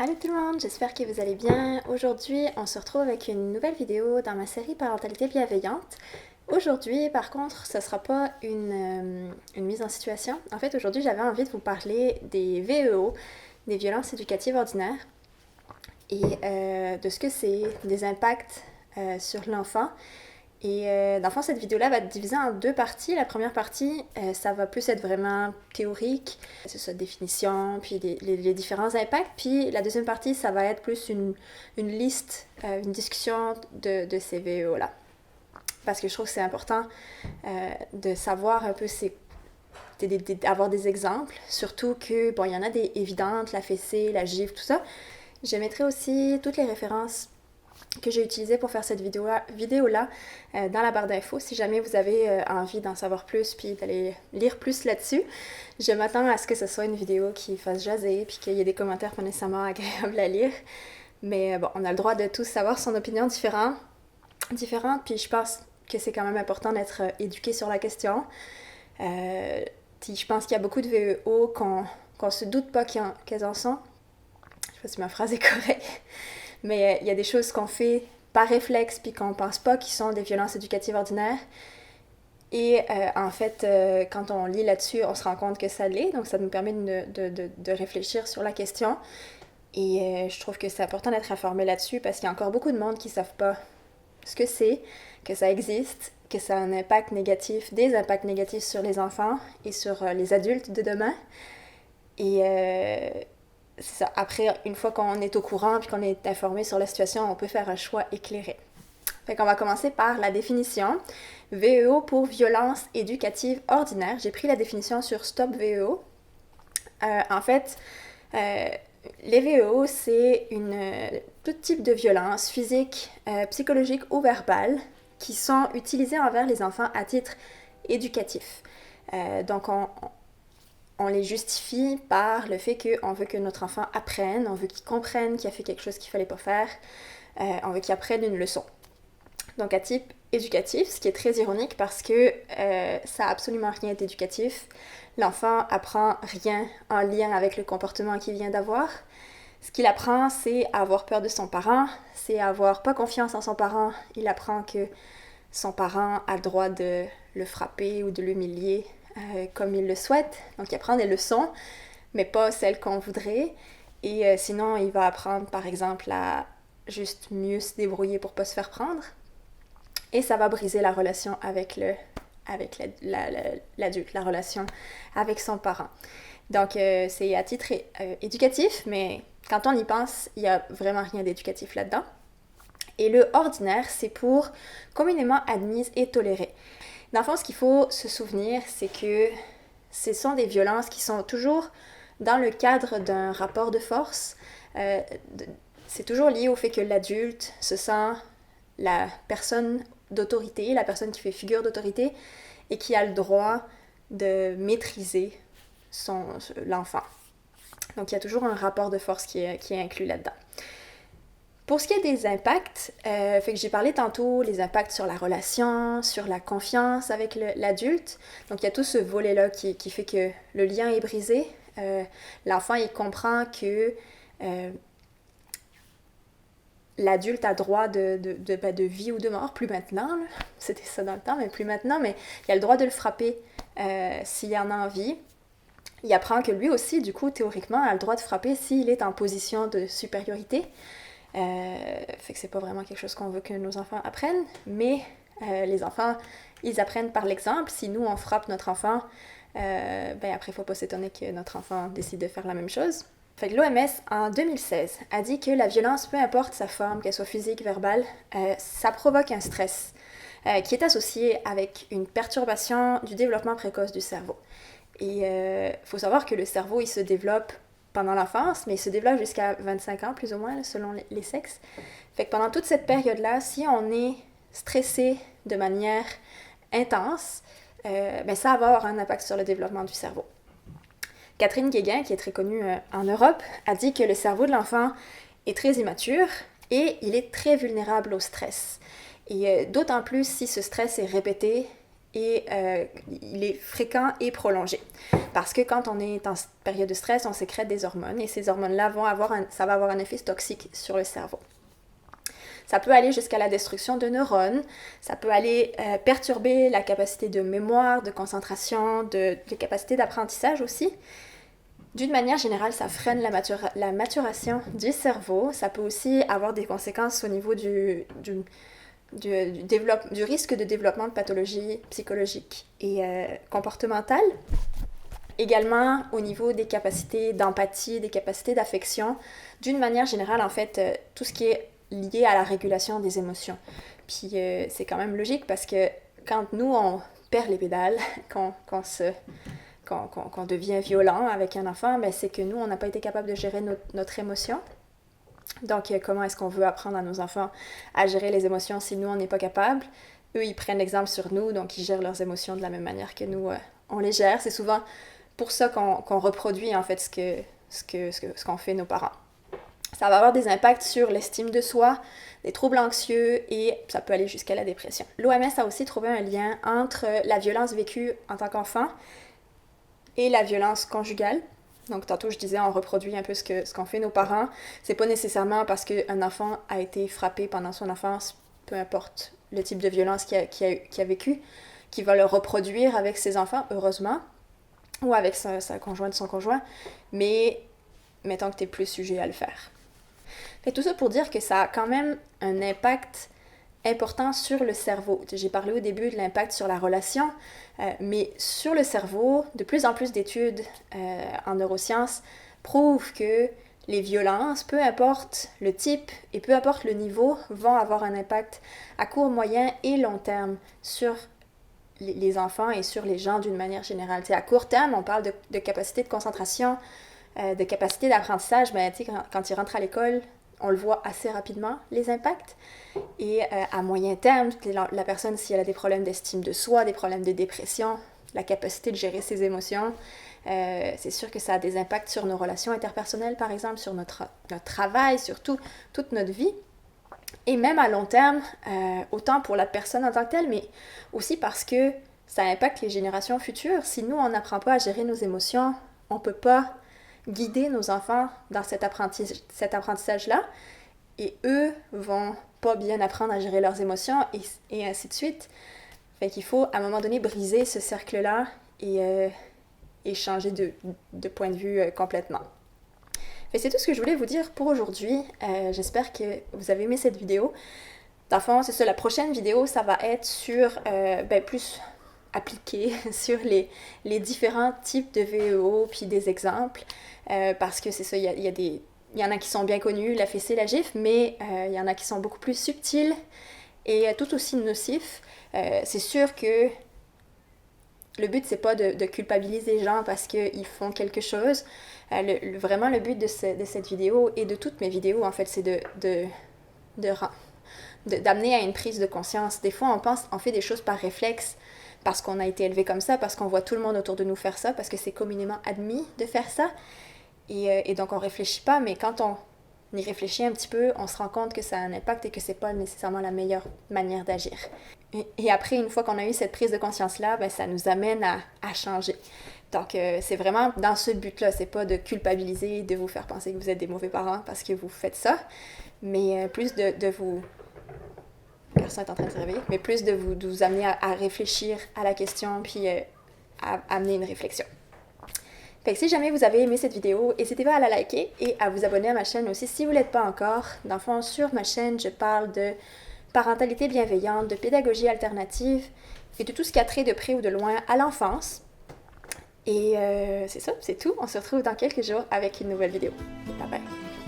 Allô tout le monde, j'espère que vous allez bien. Aujourd'hui, on se retrouve avec une nouvelle vidéo dans ma série Parentalité bienveillante. Aujourd'hui, par contre, ce ne sera pas une mise en situation. En fait, aujourd'hui, j'avais envie de vous parler des VEO, des violences éducatives ordinaires, et de ce que c'est, des impacts sur l'enfant. Et dans le fond, cette vidéo-là va être divisée en deux parties. La première partie, ça va plus être vraiment théorique, c'est ça, définition, puis les différents impacts. Puis la deuxième partie, ça va être plus une liste, une discussion de ces VEO-là. Parce que je trouve que c'est important de savoir un peu d'avoir des exemples, surtout que, bon, il y en a des évidentes, la fessée, la gifle, tout ça. Je mettrai aussi toutes les références que j'ai utilisé pour faire cette vidéo-là dans la barre d'infos. Si jamais vous avez envie d'en savoir plus puis d'aller lire plus là-dessus, je m'attends à ce que ce soit une vidéo qui fasse jaser puis qu'il y ait des commentaires pas nécessairement agréables à lire. Mais bon, on a le droit de tous savoir son opinion différente, puis je pense que c'est quand même important d'être éduqué sur la question. Puis je pense qu'il y a beaucoup de VEO qu'on se doute pas qu'elles en sont. Je sais pas si ma phrase est correcte. Mais il y a des choses qu'on fait par réflexe puis qu'on pense pas qui sont des violences éducatives ordinaires. Et en fait, quand on lit là-dessus, on se rend compte que ça l'est. Donc ça nous permet de réfléchir sur la question. Et je trouve que c'est important d'être informé là-dessus parce qu'il y a encore beaucoup de monde qui ne savent pas ce que c'est, que ça existe, que ça a un impact négatif, des impacts négatifs sur les enfants et sur les adultes de demain. Et c'est ça. Après, une fois qu'on est au courant puis qu'on est informé sur la situation, on peut faire un choix éclairé. Fait qu'on va commencer par la définition. VEO pour violence éducative ordinaire. J'ai pris la définition sur Stop VEO. En fait, les VEO, c'est tout type de violence physique, psychologique ou verbale qui sont utilisées envers les enfants à titre éducatif. Donc, on les justifie par le fait qu'on veut que notre enfant apprenne, on veut qu'il comprenne qu'il a fait quelque chose qu'il ne fallait pas faire, on veut qu'il apprenne une leçon. Donc à type éducatif, ce qui est très ironique parce que ça n'a absolument rien d'éducatif. L'enfant apprend rien en lien avec le comportement qu'il vient d'avoir. Ce qu'il apprend, c'est à avoir peur de son parent, c'est à avoir pas confiance en son parent. Il apprend que son parent a le droit de le frapper ou de l'humilier comme il le souhaite. Donc il apprend des leçons, mais pas celles qu'on voudrait. Et sinon, il va apprendre, par exemple, à juste mieux se débrouiller pour pas se faire prendre. Et ça va briser la relation avec l'adulte, la relation avec son parent. Donc c'est à titre éducatif, mais quand on y pense, il n'y a vraiment rien d'éducatif là-dedans. Et le ordinaire, c'est pour communément admise et tolérée. Dans le fond, ce qu'il faut se souvenir, c'est que ce sont des violences qui sont toujours dans le cadre d'un rapport de force. C'est toujours lié au fait que l'adulte se sent la personne d'autorité, la personne qui fait figure d'autorité et qui a le droit de maîtriser l'enfant. Donc il y a toujours un rapport de force qui est inclus là-dedans. Pour ce qui est des impacts, fait que j'ai parlé tantôt, les impacts sur la relation, sur la confiance avec l'adulte. Donc il y a tout ce volet-là qui fait que le lien est brisé. L'enfant, il comprend que l'adulte a droit de vie ou de mort, plus maintenant, là. C'était ça dans le temps, mais plus maintenant, mais il a le droit de le frapper s'il en a envie. Il apprend que lui aussi, du coup, théoriquement, a le droit de frapper s'il est en position de supériorité. Fait que c'est pas vraiment quelque chose qu'on veut que nos enfants apprennent, mais les enfants, ils apprennent par l'exemple. Si nous, on frappe notre enfant, ben après, faut pas s'étonner que notre enfant décide de faire la même chose. Fait que l'OMS, en 2016, a dit que la violence, peu importe sa forme, qu'elle soit physique, verbale, ça provoque un stress qui est associé avec une perturbation du développement précoce du cerveau. Et faut savoir que le cerveau, il se développe pendant l'enfance, mais il se développe jusqu'à 25 ans, plus ou moins, selon les sexes. Fait que pendant toute cette période-là, si on est stressé de manière intense, ben ça va avoir un impact sur le développement du cerveau. Catherine Guéguen, qui est très connue en Europe, a dit que le cerveau de l'enfant est très immature et il est très vulnérable au stress. Et d'autant plus si ce stress est répété et il est fréquent et prolongé. Parce que quand on est en période de stress, on sécrète des hormones et ces hormones-là ça va avoir un effet toxique sur le cerveau. Ça peut aller jusqu'à la destruction de neurones, ça peut aller perturber la capacité de mémoire, de concentration, de capacité d'apprentissage aussi. D'une manière générale, ça freine la maturation du cerveau. Ça peut aussi avoir des conséquences au niveau du risque de développement de pathologies psychologiques et comportementales. Également au niveau des capacités d'empathie, des capacités d'affection. D'une manière générale, en fait, tout ce qui est lié à la régulation des émotions. Puis c'est quand même logique parce que quand nous, on perd les pédales, qu'on devient violent avec un enfant, ben c'est que nous, on n'a pas été capable de gérer notre émotion. Donc, comment est-ce qu'on veut apprendre à nos enfants à gérer les émotions si nous, on n'est pas capable? Eux, ils prennent l'exemple sur nous, donc ils gèrent leurs émotions de la même manière que nous, on les gère. C'est souvent pour ça qu'on reproduit, en fait, ce qu'ont fait nos parents. Ça va avoir des impacts sur l'estime de soi, des troubles anxieux et ça peut aller jusqu'à la dépression. L'OMS a aussi trouvé un lien entre la violence vécue en tant qu'enfant et la violence conjugale. Donc tantôt je disais on reproduit un peu ce qu'ont fait nos parents. C'est pas nécessairement parce qu'un enfant a été frappé pendant son enfance, peu importe le type de violence qu'il a vécu, qu'il va le reproduire avec ses enfants, heureusement, ou avec sa conjointe, son conjoint, mais mettons que tu es plus sujet à le faire. Fait tout ça pour dire que ça a quand même un impact important sur le cerveau. J'ai parlé au début de l'impact sur la relation, mais sur le cerveau, de plus en plus d'études en neurosciences prouvent que les violences, peu importe le type et peu importe le niveau, vont avoir un impact à court, moyen et long terme sur les enfants et sur les gens d'une manière générale. T'sais, à court terme, on parle de capacité de concentration, de capacité d'apprentissage. Ben, quand ils rentrent à l'école, on le voit assez rapidement, les impacts. Et à moyen terme, la personne, si elle a des problèmes d'estime de soi, des problèmes de dépression, la capacité de gérer ses émotions, c'est sûr que ça a des impacts sur nos relations interpersonnelles, par exemple, sur notre travail, sur toute notre vie. Et même à long terme, autant pour la personne en tant que telle, mais aussi parce que ça impacte les générations futures. Si nous, on n'apprend pas à gérer nos émotions, on ne peut pas guider nos enfants dans cet apprentissage-là, et eux vont pas bien apprendre à gérer leurs émotions, et ainsi de suite. Fait qu'il faut, à un moment donné, briser ce cercle-là et changer de point de vue complètement. Fait c'est tout ce que je voulais vous dire pour aujourd'hui. J'espère que vous avez aimé cette vidéo. Dans le fond, c'est ça, la prochaine vidéo, ça va être sur, plus appliqué sur les différents types de VEO, puis des exemples, parce que c'est ça, il y en a qui sont bien connus, la fessée, la gifle, mais il y en a qui sont beaucoup plus subtils et tout aussi nocifs. C'est sûr que le but, c'est pas de culpabiliser les gens parce qu'ils font quelque chose. Vraiment, le but de cette vidéo et de toutes mes vidéos, en fait, c'est d'amener à une prise de conscience. Des fois, on fait des choses par réflexe, parce qu'on a été élevé comme ça, parce qu'on voit tout le monde autour de nous faire ça, parce que c'est communément admis de faire ça. Et donc, on réfléchit pas, mais quand on y réfléchit un petit peu, on se rend compte que ça a un impact et que c'est pas nécessairement la meilleure manière d'agir. Et après, une fois qu'on a eu cette prise de conscience-là, ben, ça nous amène à changer. Donc, c'est vraiment dans ce but-là. C'est pas de culpabiliser, de vous faire penser que vous êtes des mauvais parents parce que vous faites ça, mais plus de vous... Personne est en train de se réveiller, mais plus de vous amener à réfléchir à la question, puis à amener une réflexion. Fait que si jamais vous avez aimé cette vidéo, n'hésitez pas à la liker et à vous abonner à ma chaîne aussi si vous ne l'êtes pas encore. Dans le fond, sur ma chaîne, je parle de parentalité bienveillante, de pédagogie alternative et de tout ce qui a trait de près ou de loin à l'enfance. Et c'est ça, c'est tout. On se retrouve dans quelques jours avec une nouvelle vidéo. Bye bye!